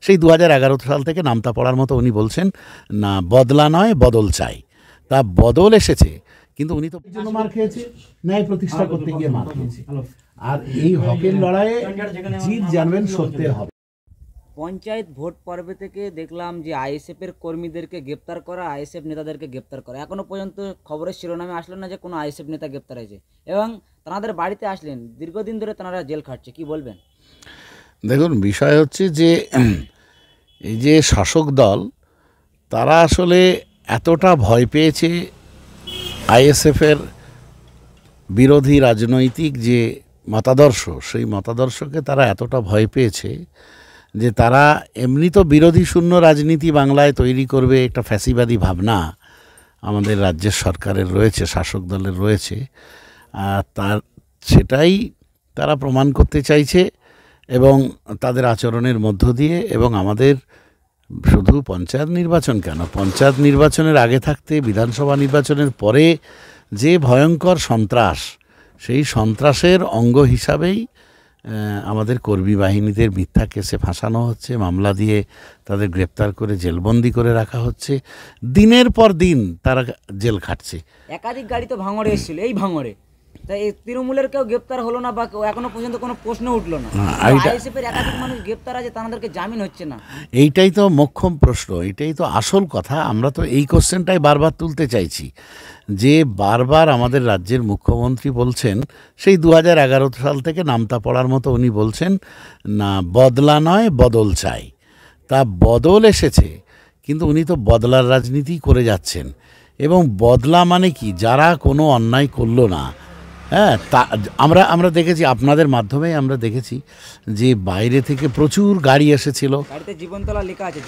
সেই 2011 সাল থেকে নামতা পড়ার মতো উনি বলছেন না, বদলা নয় বদল চাই। তা বদল এসেছে, কিন্তু উনি তো মার খেয়েছে, ন্যায় প্রতিষ্ঠা করতে গিয়ে মার খেয়েছে। আর এই হকের লড়াইয়ে জিত জানবেন সত্যের হবে। পঞ্চায়েত ভোট পর্বে থেকে দেখলাম যে আইএসএফের কর্মীদেরকে গ্রেপ্তার করা, আইএসএফ নেতাদেরকে গ্রেপ্তার করা, এখনও পর্যন্ত খবরের শিরোনামে আসলো না যে কোনো আইএসএফ নেতা গ্রেপ্তার হয়েছে, এবং তাদের বাড়িতে আসলেন, দীর্ঘদিন ধরে তারা জেল খাটছে, কি বলবেন? দেখুন, বিষয় হচ্ছে যে এই যে শাসক দল, তারা আসলে এতটা ভয় পেয়েছে আইএসএফের বিরোধী রাজনৈতিক যে মতাদর্শ, সেই মতাদর্শকে তারা এতটা ভয় পেয়েছে যে তারা এমনি তো বিরোধী শূন্য রাজনীতি বাংলায় তৈরি করবে, একটা ফ্যাসিবাদী ভাবনা আমাদের রাজ্যের সরকারের রয়েছে, শাসক দলের রয়েছে। সেটাই তারা প্রমাণ করতে চাইছে, এবং তাদের আচরণের মধ্য দিয়ে। এবং আমাদের শুধু পঞ্চায়েত নির্বাচন কেন, পঞ্চায়েত নির্বাচনের আগে থাকতে বিধানসভা নির্বাচনের পরে যে ভয়ঙ্কর সন্ত্রাস, সেই সন্ত্রাসের অঙ্গ হিসাবেই আমাদের কর্মী বাহিনীদের মিথ্যা কেসে ফাঁসানো হচ্ছে, মামলা দিয়ে তাদের গ্রেপ্তার করে জেলবন্দি করে রাখা হচ্ছে, দিনের পর দিন তারা জেল খাটছে। একাধিক গাড়ি তো ভাঙড়ে এসেছিল, এই ভাঙড়ে তাই তৃণমূলের কেউ গ্রেপ্তার হলো না, বা এখনো পর্যন্ত কোনো প্রশ্ন উঠলো না। আইএসএফের একাধিক মানুষ গ্রেপ্তার আছে, তাদেরকে জামিন হচ্ছে না। এইটাই তো মোক্ষম প্রশ্ন, এইটাই তো আসল কথা। আমরা তো এই কোশ্চেনটাই বারবার তুলতে চাইছি, যে বারবার আমাদের রাজ্যের মুখ্যমন্ত্রী বলছেন, সেই 2011 সাল থেকে নামতা পড়ার মতো উনি বলছেন না, বদলা নয় বদল চাই। তা বদল এসেছে, কিন্তু উনি তো বদলার রাজনীতি করে যাচ্ছেন। এবং বদলা মানে কি, যারা কোনো অন্যায় করলো না, হ্যাঁ, তা আমরা দেখেছি, আপনাদের মাধ্যমে আমরা দেখেছি যে বাইরে থেকে প্রচুর গাড়ি এসেছিল। জীবনতলা লেখা আছে,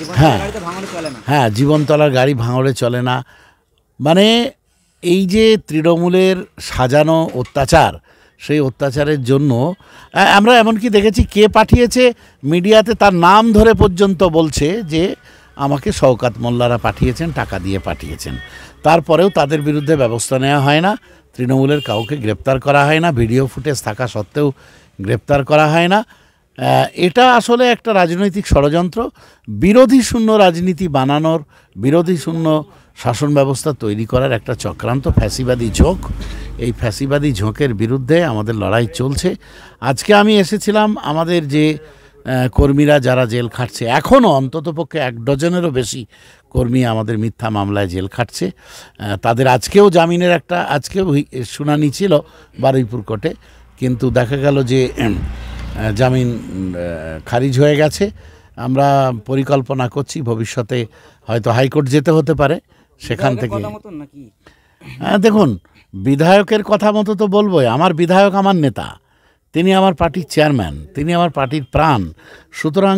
হ্যাঁ, জীবনতলার গাড়ি ভাঙড়ে চলে না। মানে এই যে তৃণমূলের সাজানো অত্যাচার, সেই অত্যাচারের জন্য আমরা এমনকি দেখেছি কে পাঠিয়েছে, মিডিয়াতে তার নাম ধরে পর্যন্ত বলছে যে আমাকে শওকাত মোল্লারা পাঠিয়েছেন, টাকা দিয়ে পাঠিয়েছেন। তারপরেও তাদের বিরুদ্ধে ব্যবস্থা নেওয়া হয় না, তৃণমূলের কাউকে গ্রেপ্তার করা হয় না, ভিডিও ফুটেজ থাকা সত্ত্বেও গ্রেপ্তার করা হয় না। এটা আসলে একটা রাজনৈতিক ষড়যন্ত্র, বিরোধী শূন্য রাজনীতি বানানোর, বিরোধী শূন্য শাসন ব্যবস্থা তৈরি করার একটা চক্রান্ত, ফ্যাসিবাদী ঝোঁক। এই ফ্যাসিবাদী ঝোঁকের বিরুদ্ধে আমাদের লড়াই চলছে। আজকে আমি এসেছিলাম, আমাদের যে কর্মীরা যারা জেল খাটছে, এখনও অন্ততপক্ষে 1 ডজনেরও বেশি কর্মী আমাদের মিথ্যা মামলায় জেল খাটছে, তাদের আজকেও জামিনের আজকেও শুনানি ছিল বারুইপুর কোর্টে, কিন্তু দেখা গেল যে জামিন খারিজ হয়ে গেছে। আমরা পরিকল্পনা করছি ভবিষ্যতে হয়তো হাইকোর্ট যেতে হতে পারে, সেখান থেকে। দেখুন, বিধায়কের কথা মতো তো বলবোই, আমার বিধায়ক আমার নেতা, তিনি আমার পার্টির চেয়ারম্যান, তিনি আমার পার্টির প্রাণ, সুতরাং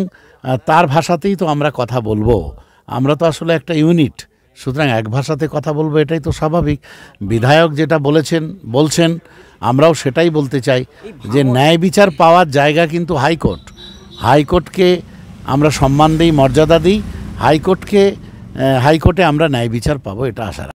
তার ভাষাতেই তো আমরা কথা বলবো। আমরা তো আসলে একটা ইউনিট, সুতরাং এক ভাষাতে কথা বলবো, এটাই তো স্বাভাবিক। বিধায়ক যেটা বলছেন আমরাও সেটাই বলতে চাই, যে ন্যায় বিচার পাওয়ার জায়গা কিন্তু হাইকোর্ট। হাইকোর্টকে আমরা সম্মান দিই, মর্যাদা দিই, হাইকোর্টে আমরা ন্যায় বিচার পাবো, এটা আশা রাখি।